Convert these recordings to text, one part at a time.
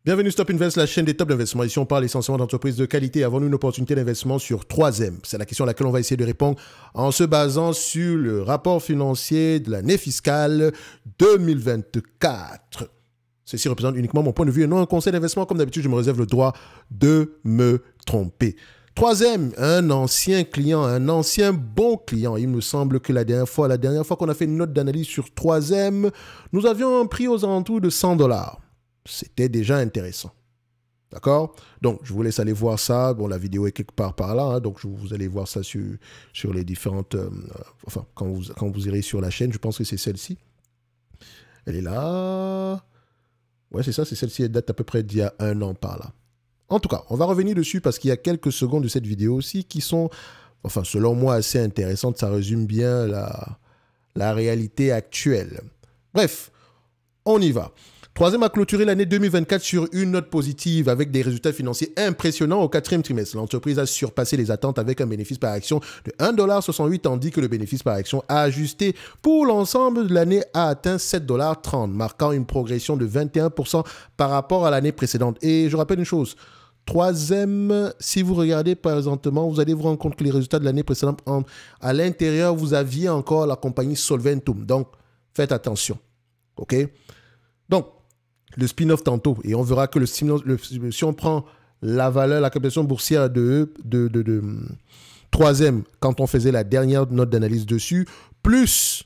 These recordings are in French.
Bienvenue Stop Invest, la chaîne des tops d'investissement. Ici, on parle essentiellement d'entreprises de qualité. Avons-nous une opportunité d'investissement sur 3M? C'est la question à laquelle on va essayer de répondre en se basant sur le rapport financier de l'année fiscale 2024. Ceci représente uniquement mon point de vue et non un conseil d'investissement. Comme d'habitude, je me réserve le droit de me tromper. 3M, un ancien client, un ancien bon client. Il me semble que la dernière fois qu'on a fait une note d'analyse sur 3M, nous avions un prix aux alentours de 100 $. C'était déjà intéressant. D'accord? Donc, je vous laisse aller voir ça. Bon, la vidéo est quelque part par là. Hein, donc, vous allez voir ça sur les différentes... enfin, quand vous irez sur la chaîne, je pense que c'est celle-ci. Elle est là. Ouais, c'est ça, c'est celle-ci. Elle date à peu près d'il y a 1 an par là. En tout cas, on va revenir dessus parce qu'il y a quelques secondes de cette vidéo aussi qui sont, enfin, selon moi, assez intéressantes. Ça résume bien la réalité actuelle. Bref, on y va. 3M a clôturé l'année 2024 sur une note positive avec des résultats financiers impressionnants au 4e trimestre. L'entreprise a surpassé les attentes avec un bénéfice par action de 1,68 $, tandis que le bénéfice par action ajusté pour l'ensemble de l'année a atteint 7,30 $, marquant une progression de 21% par rapport à l'année précédente. Et je rappelle une chose, 3M, si vous regardez présentement, vous allez vous rendre compte que les résultats de l'année précédente, à l'intérieur, vous aviez encore la compagnie Solventum. Donc, faites attention. OK? Donc, le spin-off tantôt, et on verra que si on prend la valeur, la capitalisation boursière de 3M, quand on faisait la dernière note d'analyse dessus, plus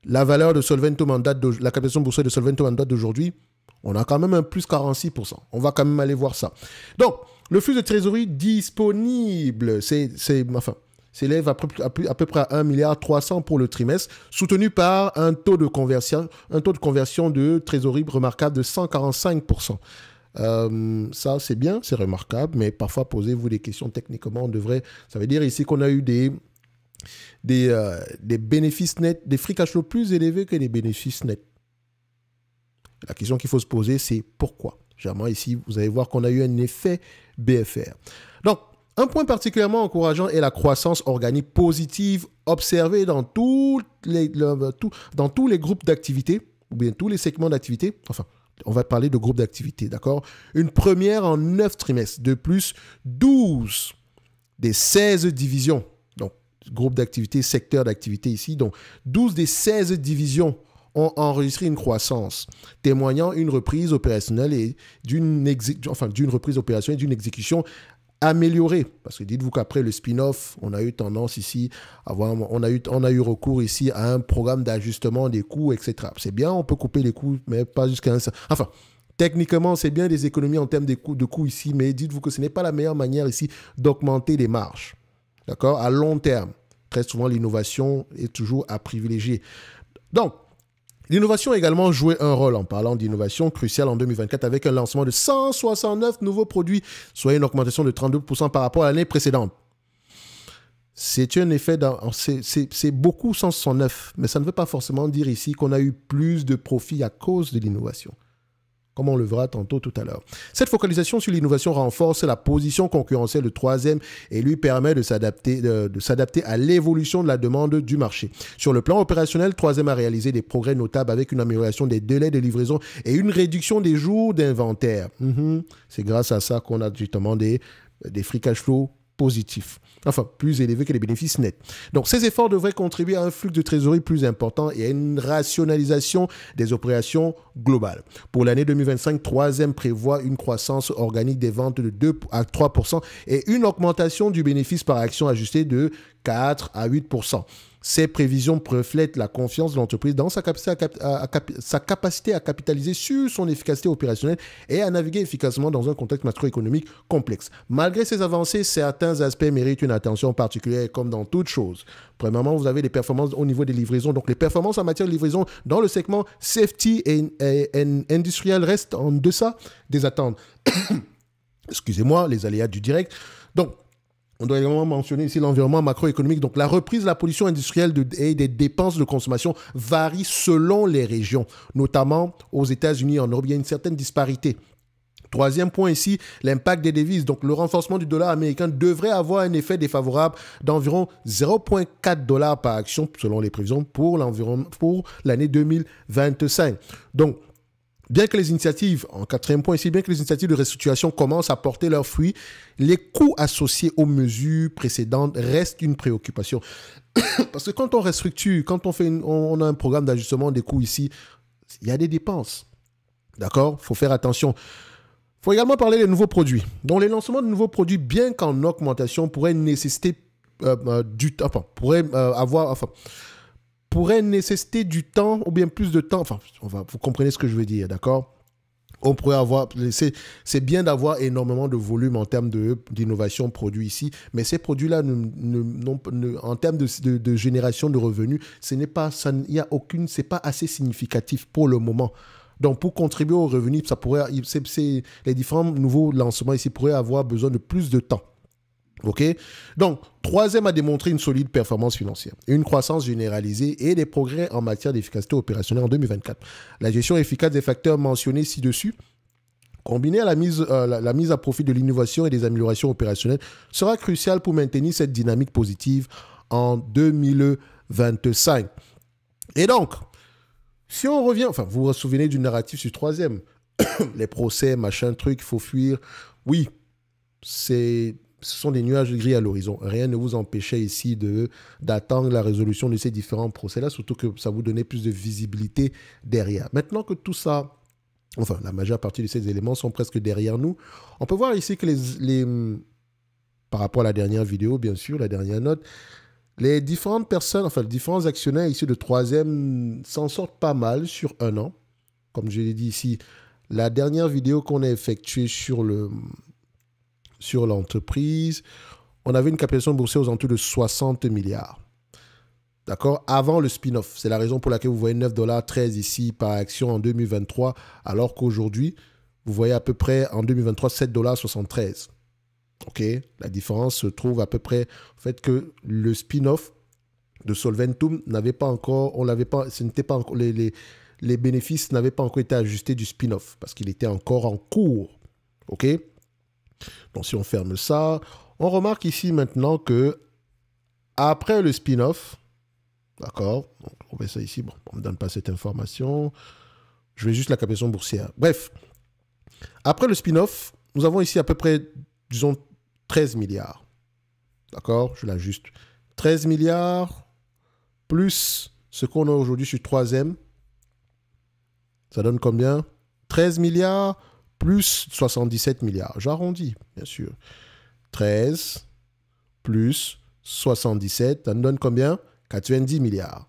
la valeur de Solventum en date la capitalisation boursière de Solventum en date d'aujourd'hui, on a quand même un plus 46%. On va quand même aller voir ça. Donc, le flux de trésorerie disponible, s'élève à peu près à 1,3 milliard pour le trimestre, soutenu par un taux de conversion de trésorerie remarquable de 145%. Ça, c'est bien, c'est remarquable, mais parfois, posez-vous des questions techniquement. Ça veut dire ici qu'on a eu des bénéfices nets, des free cash flow plus élevés que les bénéfices nets. La question qu'il faut se poser, c'est pourquoi? Généralement, ici, vous allez voir qu'on a eu un effet BFR. Donc, un point particulièrement encourageant est la croissance organique positive observée dans tous les groupes d'activité, ou bien tous les segments d'activité. Enfin, on va parler de groupes d'activité, d'accord? Une première en 9 trimestres. De plus, 12 des 16 divisions, donc groupe d'activité, secteur d'activité ici, donc 12 des 16 divisions ont enregistré une croissance, témoignant une reprise opérationnelle et d'une exécution améliorée. Parce que dites-vous qu'après le spin-off, on a eu tendance ici, on a eu recours ici à un programme d'ajustement des coûts, etc. C'est bien, on peut couper les coûts, mais pas jusqu'à un... Enfin, techniquement, c'est bien des économies en termes de coûts ici, mais dites-vous que ce n'est pas la meilleure manière ici d'augmenter les marges. D'accord? À long terme, très souvent, l'innovation est toujours à privilégier. Donc, l'innovation a également joué un rôle, en parlant d'innovation cruciale en 2024 avec un lancement de 169 nouveaux produits, soit une augmentation de 32% par rapport à l'année précédente. C'est un effet, c'est beaucoup 169, mais ça ne veut pas forcément dire ici qu'on a eu plus de profits à cause de l'innovation, comme on le verra tantôt tout à l'heure. Cette focalisation sur l'innovation renforce la position concurrentielle de 3M et lui permet de s'adapter à l'évolution de la demande du marché. Sur le plan opérationnel, 3M a réalisé des progrès notables avec une amélioration des délais de livraison et une réduction des jours d'inventaire. C'est grâce à ça qu'on a justement des free cash flow positifs. Enfin, plus élevés que les bénéfices nets. Donc, ces efforts devraient contribuer à un flux de trésorerie plus important et à une rationalisation des opérations globales. Pour l'année 2025, 3M prévoit une croissance organique des ventes de 2 à 3% et une augmentation du bénéfice par action ajusté de 4 à 8%. Ces prévisions reflètent la confiance de l'entreprise dans sa capacité à capitaliser sur son efficacité opérationnelle et à naviguer efficacement dans un contexte macroéconomique complexe. Malgré ces avancées, certains aspects méritent une attention particulière comme dans toute chose. Premièrement, vous avez les performances au niveau des livraisons. Donc, les performances en matière de livraison dans le segment safety et industriel restent en deçà des attentes. Excusez-moi, les aléas du direct. Donc, on doit également mentionner ici l'environnement macroéconomique. Donc, la reprise de la pollution industrielle et des dépenses de consommation varie selon les régions, notamment aux États-Unis et en Europe. Il y a une certaine disparité. Troisième point ici, l'impact des devises. Donc, le renforcement du dollar américain devrait avoir un effet défavorable d'environ 0,4 $ par action, selon les prévisions, pour l'année 2025. Donc, Bien que les initiatives, en quatrième point ici, bien que les initiatives de restructuration commencent à porter leurs fruits, les coûts associés aux mesures précédentes restent une préoccupation. Parce que quand on restructure, quand on a un programme d'ajustement des coûts ici, il y a des dépenses. D'accord? Il faut faire attention. Il faut également parler des nouveaux produits. Donc, les lancements de nouveaux produits, bien qu'en augmentation, pourraient nécessiter du temps, pourrait nécessiter du temps ou bien plus de temps. Enfin, vous comprenez ce que je veux dire, d'accord? On pourrait avoir, c'est bien d'avoir énormément de volume en termes d'innovation produit ici, mais ces produits-là, en termes de génération de revenus, il n'y a aucune, c'est pas assez significatif pour le moment. Donc, pour contribuer aux revenus, les différents nouveaux lancements ici pourraient avoir besoin de plus de temps. OK? Donc, troisième a démontré une solide performance financière, une croissance généralisée et des progrès en matière d'efficacité opérationnelle en 2024. La gestion efficace des facteurs mentionnés ci-dessus, combinée à la mise à profit de l'innovation et des améliorations opérationnelles, sera cruciale pour maintenir cette dynamique positive en 2025. Et donc, si on revient, enfin, vous vous souvenez du narratif sur troisième, les procès, machin, truc, il faut fuir. Oui, ce sont des nuages gris à l'horizon. Rien ne vous empêchait ici d'attendre la résolution de ces différents procès-là, surtout que ça vous donnait plus de visibilité derrière. Maintenant que tout ça, enfin, la majeure partie de ces éléments sont presque derrière nous, on peut voir ici que par rapport à la dernière vidéo, bien sûr, la dernière note, les différentes personnes, enfin, les différents actionnaires ici de troisième s'en sortent pas mal sur un an. Comme je l'ai dit ici, la dernière vidéo qu'on a effectuée sur l'entreprise, on avait une capitalisation boursière aux alentours de 60 milliards. D'accord? Avant le spin-off. C'est la raison pour laquelle vous voyez 9,13 $ ici par action en 2023, alors qu'aujourd'hui, vous voyez à peu près en 2023 7,73 $. OK? La différence se trouve à peu près au fait que le spin-off de Solventum n'avait pas encore, les bénéfices n'avaient pas encore été ajustés du spin-off parce qu'il était encore en cours. OK? Donc, si on ferme ça, on remarque ici maintenant que après le spin-off, d'accord, on met ça ici, bon, on ne me donne pas cette information, je vais juste la capitalisation boursière. Bref, après le spin-off, nous avons ici à peu près, disons, 13 milliards. D'accord, je l'ajuste. 13 milliards plus ce qu'on a aujourd'hui sur troisième, ça donne combien? 13 milliards plus 77 milliards. J'arrondis, bien sûr. 13 plus 77, ça nous donne combien? 90 milliards.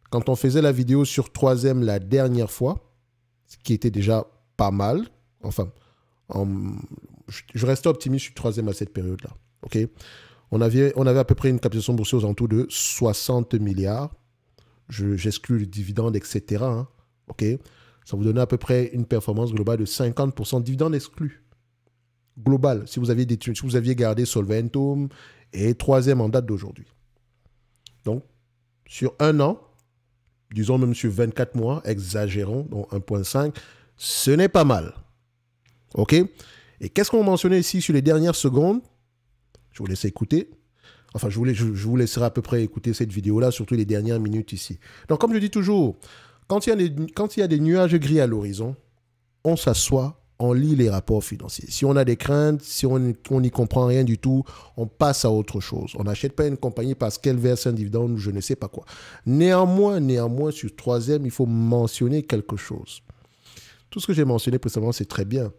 Quand on faisait la vidéo sur troisième la dernière fois, ce qui était déjà pas mal, enfin, je restais optimiste sur troisième à cette période-là. OK? On avait à peu près une capitalisation boursière aux alentours de 60 milliards. J'exclus le dividende, etc. Hein. OK? Ça vous donnait à peu près une performance globale de 50%, dividende exclu. Global, si vous aviez gardé Solventum et troisième en date d'aujourd'hui. Donc, sur un an, disons même sur 24 mois, exagérons, donc 1,5, ce n'est pas mal. OK? Et qu'est-ce qu'on mentionnait ici sur les dernières secondes? Je vous laisse écouter. Enfin, je vous laisserai à peu près écouter cette vidéo-là, surtout les dernières minutes ici. Donc, comme je dis toujours, quand il y a des nuages gris à l'horizon, on s'assoit, on lit les rapports financiers. Si on a des craintes, si on n'y comprend rien du tout, on passe à autre chose. On n'achète pas une compagnie parce qu'elle verse un dividende ou je ne sais pas quoi. Néanmoins, sur troisième, il faut mentionner quelque chose. Tout ce que j'ai mentionné précédemment, c'est très bien.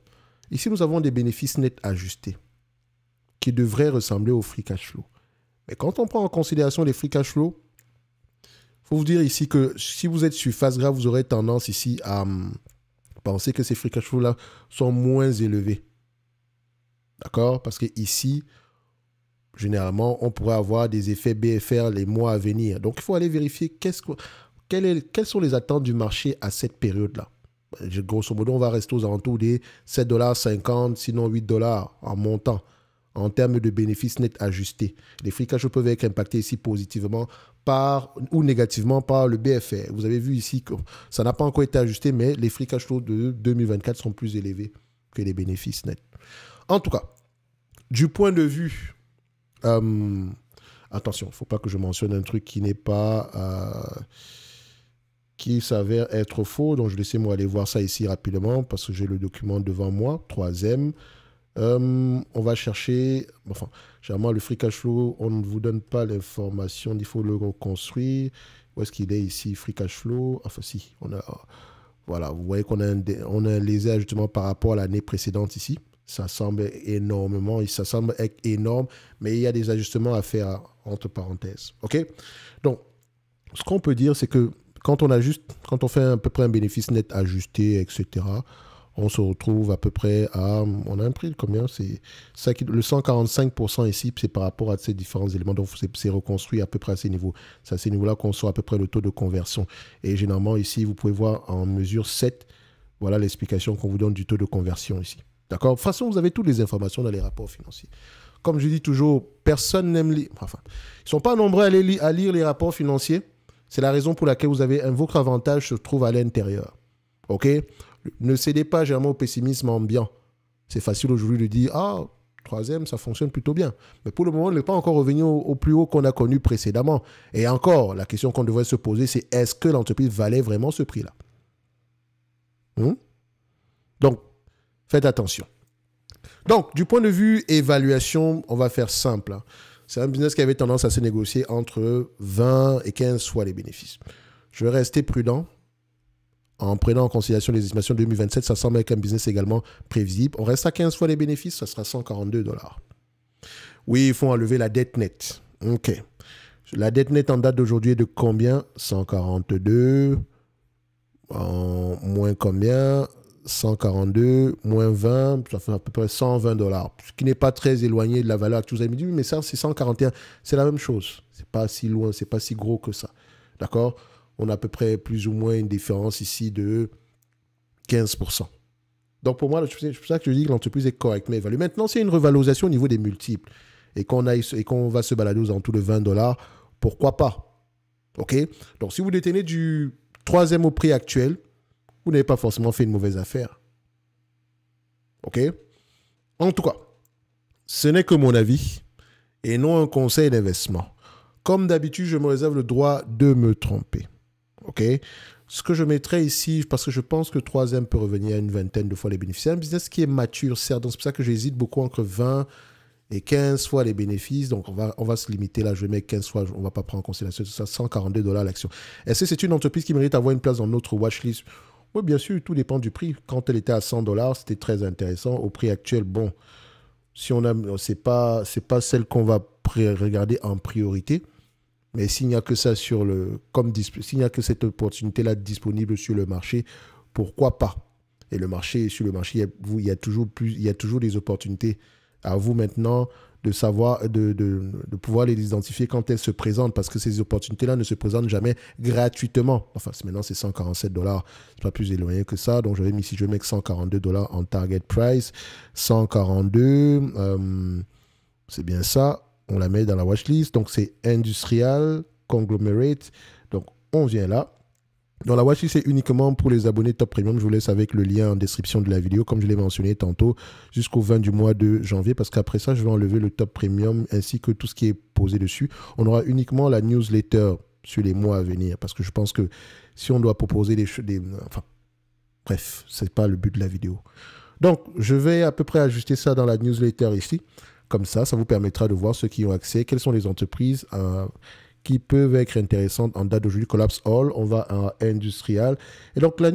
Ici, nous avons des bénéfices nets ajustés qui devraient ressembler au free cash flow. Mais quand on prend en considération les free cash flow, il faut vous dire ici que si vous êtes sur phase grave, vous aurez tendance ici à penser que ces free cash flow-là sont moins élevés. D'accord? Parce que ici, généralement, on pourrait avoir des effets BFR les mois à venir. Donc, il faut aller vérifier quelles sont les attentes du marché à cette période-là. Grosso modo, on va rester aux alentours des 7,50 $, sinon 8 $ en montant, en termes de bénéfices nets ajustés. Les free cash flow peuvent être impactés ici positivement ou négativement par le BFR. Vous avez vu ici que ça n'a pas encore été ajusté, mais les free cash flow de 2024 sont plus élevés que les bénéfices nets. En tout cas, du point de vue... attention, il ne faut pas que je mentionne un truc qui n'est pas qui s'avère être faux. Donc, je laissez-moi aller voir ça ici rapidement parce que j'ai le document devant moi. Troisième. On va chercher, enfin, généralement le free cash flow, on ne vous donne pas l'information, il faut le reconstruire. Où est-ce qu'il est ici, free cash flow? Enfin, si, voilà, vous voyez qu'on a on a un léger ajustement par rapport à l'année précédente ici. Ça semble énormément, ça semble être énorme, mais il y a des ajustements à faire entre parenthèses. OK? Donc, ce qu'on peut dire, c'est que quand on fait à peu près un bénéfice net ajusté, etc., on se retrouve à peu près à... On a un prix de combien? Le 145% ici, c'est par rapport à ces différents éléments. Donc, c'est reconstruit à peu près à ces niveaux. C'est à ces niveaux-là qu'on sort à peu près le taux de conversion. Et généralement, ici, vous pouvez voir en mesure 7, voilà l'explication qu'on vous donne du taux de conversion ici. D'accord? De toute façon, vous avez toutes les informations dans les rapports financiers. Comme je dis toujours, personne n'aime lire... Enfin, ils ne sont pas nombreux à lire les rapports financiers. C'est la raison pour laquelle votre avantage se trouve à l'intérieur. OK? Ne cédez pas généralement au pessimisme ambiant. C'est facile aujourd'hui de dire, ah, troisième, ça fonctionne plutôt bien. Mais pour le moment, on n'est pas encore revenu au plus haut qu'on a connu précédemment. Et encore, la question qu'on devrait se poser, c'est est-ce que l'entreprise valait vraiment ce prix-là? Donc, faites attention. Donc, du point de vue évaluation, on va faire simple. C'est un business qui avait tendance à se négocier entre 20 et 15 fois les bénéfices. Je vais rester prudent. En prenant en considération les estimations de 2027, ça semble être un business également prévisible. On reste à 15 fois les bénéfices, ça sera 142 $. Oui, il faut enlever la dette nette. OK. La dette nette en date d'aujourd'hui est de combien? 142. Moins combien? 142, moins 20, ça fait à peu près 120 $. Ce qui n'est pas très éloigné de la valeur que vous avez dit, mais ça, c'est 141. C'est la même chose. C'est pas si loin, c'est pas si gros que ça. D'accord? On a à peu près plus ou moins une différence ici de 15%. Donc pour moi, c'est pour ça que je dis que l'entreprise est correctement évaluée. Maintenant, c'est une revalorisation au niveau des multiples et qu'on va se balader aux alentours de 20 $, pourquoi pas? OK? Donc si vous détenez du troisième au prix actuel, vous n'avez pas forcément fait une mauvaise affaire. OK? En tout cas, ce n'est que mon avis et non un conseil d'investissement. Comme d'habitude, je me réserve le droit de me tromper. OK? Ce que je mettrai ici, parce que je pense que le troisième peut revenir à une vingtaine de fois les bénéfices. C'est un business qui est mature, certes. Donc, c'est pour ça que j'hésite beaucoup entre 20 et 15 fois les bénéfices. Donc, on va se limiter là. Je vais mettre 15 fois. On ne va pas prendre en considération tout ça. 142 $ l'action. Est-ce que c'est une entreprise qui mérite d'avoir une place dans notre watchlist? Oui, bien sûr, tout dépend du prix. Quand elle était à 100 $, c'était très intéressant. Au prix actuel, bon, si c'est pas celle qu'on va regarder en priorité. Mais s'il n'y a que ça s'il n'y a que cette opportunité-là disponible sur le marché, pourquoi pas? Et sur le marché, il y a toujours des opportunités. À vous maintenant de savoir, de pouvoir les identifier quand elles se présentent, parce que ces opportunités-là ne se présentent jamais gratuitement. Enfin, maintenant, c'est 147 $. C'est pas plus éloigné que ça. Donc, je vais mettre 142 $ en target price. 142, c'est bien ça. On la met dans la watchlist. Donc, c'est Industrial Conglomerate. Donc, on vient là. Dans la watchlist, c'est uniquement pour les abonnés Top Premium. Je vous laisse avec le lien en description de la vidéo, comme je l'ai mentionné tantôt, jusqu'au 20 du mois de janvier. Parce qu'après ça, je vais enlever le Top Premium ainsi que tout ce qui est posé dessus. On aura uniquement la newsletter sur les mois à venir. Parce que je pense que si on doit proposer enfin, bref, ce n'est pas le but de la vidéo. Donc, je vais à peu près ajuster ça dans la newsletter ici. Comme ça vous permettra de voir ceux qui ont accès, quelles sont les entreprises qui peuvent être intéressantes en date d'aujourd'hui. Collapse All, on va à Industrial. Et donc, la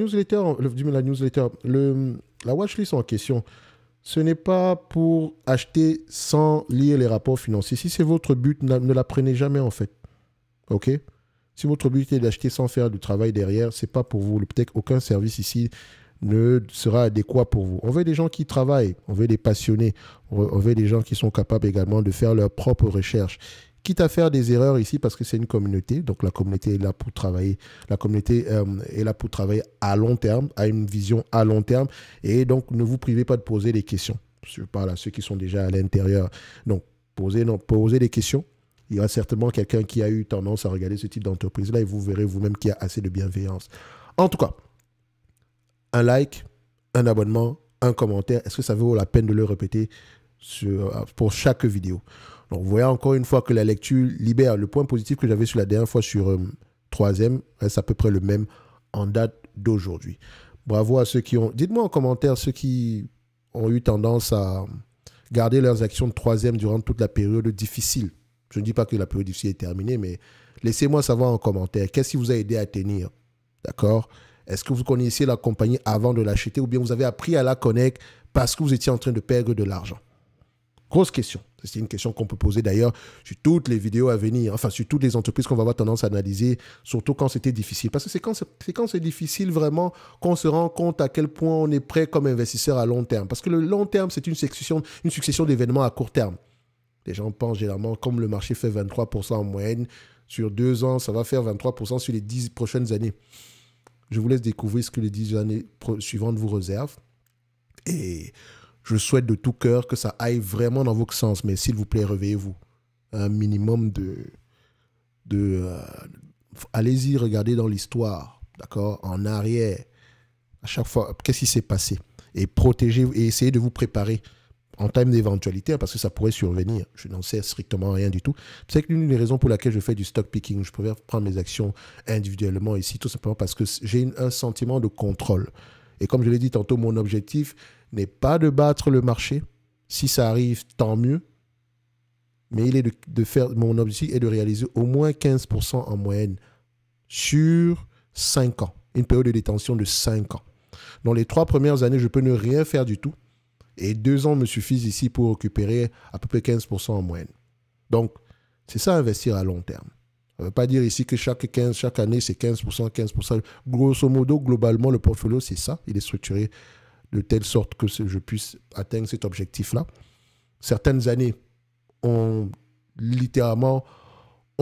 watchlist en question, ce n'est pas pour acheter sans lire les rapports financiers. Si c'est votre but, ne la prenez jamais en fait. OK? Si votre but est d'acheter sans faire du travail derrière, ce n'est pas pour vous. Peut-être aucun service ici ne sera adéquat pour vous. On veut des gens qui travaillent, on veut des passionnés, on veut des gens qui sont capables également de faire leurs propres recherches, quitte à faire des erreurs ici parce que c'est une communauté, donc la communauté est là pour travailler, la communauté est là pour travailler à long terme, à une vision à long terme, et donc ne vous privez pas de poser des questions. Je parle à ceux qui sont déjà à l'intérieur. Donc, posez des questions. Il y aura certainement quelqu'un qui a eu tendance à regarder ce type d'entreprise-là et vous verrez vous-même qu'il y a assez de bienveillance. En tout cas, un like, un abonnement, un commentaire. Est-ce que ça vaut la peine de le répéter pour chaque vidéo? Donc, vous voyez encore une fois que la lecture libère. Le point positif que j'avais sur la dernière fois sur troisième reste à peu près le même en date d'aujourd'hui. Bravo à ceux qui ont... Dites-moi en commentaire ceux qui ont eu tendance à garder leurs actions de troisième durant toute la période difficile. Je ne dis pas que la période difficile est terminée, mais laissez-moi savoir en commentaire. Qu'est-ce qui vous a aidé à tenir? D'accord? Est-ce que vous connaissiez la compagnie avant de l'acheter ou bien vous avez appris à la connaître parce que vous étiez en train de perdre de l'argent? Grosse question. C'est une question qu'on peut poser d'ailleurs sur toutes les vidéos à venir, enfin sur toutes les entreprises qu'on va avoir tendance à analyser, surtout quand c'était difficile. Parce que c'est quand c'est difficile vraiment qu'on se rend compte à quel point on est prêt comme investisseur à long terme. Parce que le long terme, c'est une succession d'événements à court terme. Les gens pensent généralement, comme le marché fait 23% en moyenne, sur 2 ans, ça va faire 23% sur les 10 prochaines années. Je vous laisse découvrir ce que les 10 années suivantes vous réservent. Et je souhaite de tout cœur que ça aille vraiment dans votre sens. Mais s'il vous plaît, réveillez-vous. Un minimum allez-y, regardez dans l'histoire, d'accord, en arrière. À chaque fois, qu'est-ce qui s'est passé? Et protégez et essayez de vous préparer en termes d'éventualité, parce que ça pourrait survenir. Je n'en sais strictement rien du tout. C'est l'une des raisons pour laquelle je fais du stock picking. Je préfère prendre mes actions individuellement ici, tout simplement parce que j'ai un sentiment de contrôle. Et comme je l'ai dit tantôt, mon objectif n'est pas de battre le marché. Si ça arrive, tant mieux. Mais mon objectif est de réaliser au moins 15% en moyenne sur 5 ans. Une période de détention de 5 ans. Dans les 3 premières années, je peux ne rien faire du tout. Et 2 ans me suffisent ici pour récupérer à peu près 15% en moyenne. Donc, c'est ça, investir à long terme. Ça ne veut pas dire ici que chaque année, c'est 15%, 15%. Grosso modo, globalement, le portfolio, c'est ça. Il est structuré de telle sorte que je puisse atteindre cet objectif-là. Certaines années, on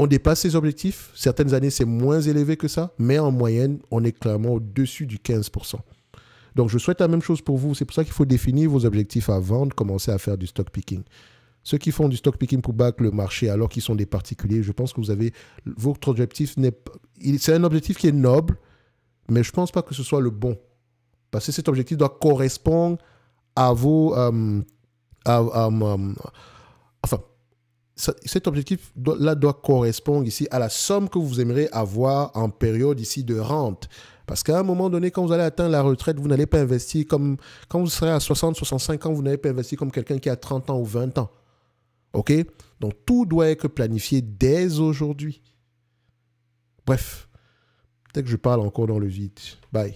dépasse ces objectifs. Certaines années, c'est moins élevé que ça. Mais en moyenne, on est clairement au-dessus du 15%. Donc, je souhaite la même chose pour vous. C'est pour ça qu'il faut définir vos objectifs avant de commencer à faire du stock picking. Ceux qui font du stock picking pour battre le marché alors qu'ils sont des particuliers, je pense que votre objectif c'est un objectif qui est noble, mais je ne pense pas que ce soit le bon. Parce que cet objectif doit correspondre à vos... cet objectif-là doit correspondre ici à la somme que vous aimeriez avoir en période ici de rente. Parce qu'à un moment donné, quand vous allez atteindre la retraite, vous n'allez pas investir comme... Quand vous serez à 60, 65 ans, vous n'allez pas investir comme quelqu'un qui a 30 ans ou 20 ans. OK? Donc, tout doit être planifié dès aujourd'hui. Bref, peut-être que je parle encore dans le vide. Bye.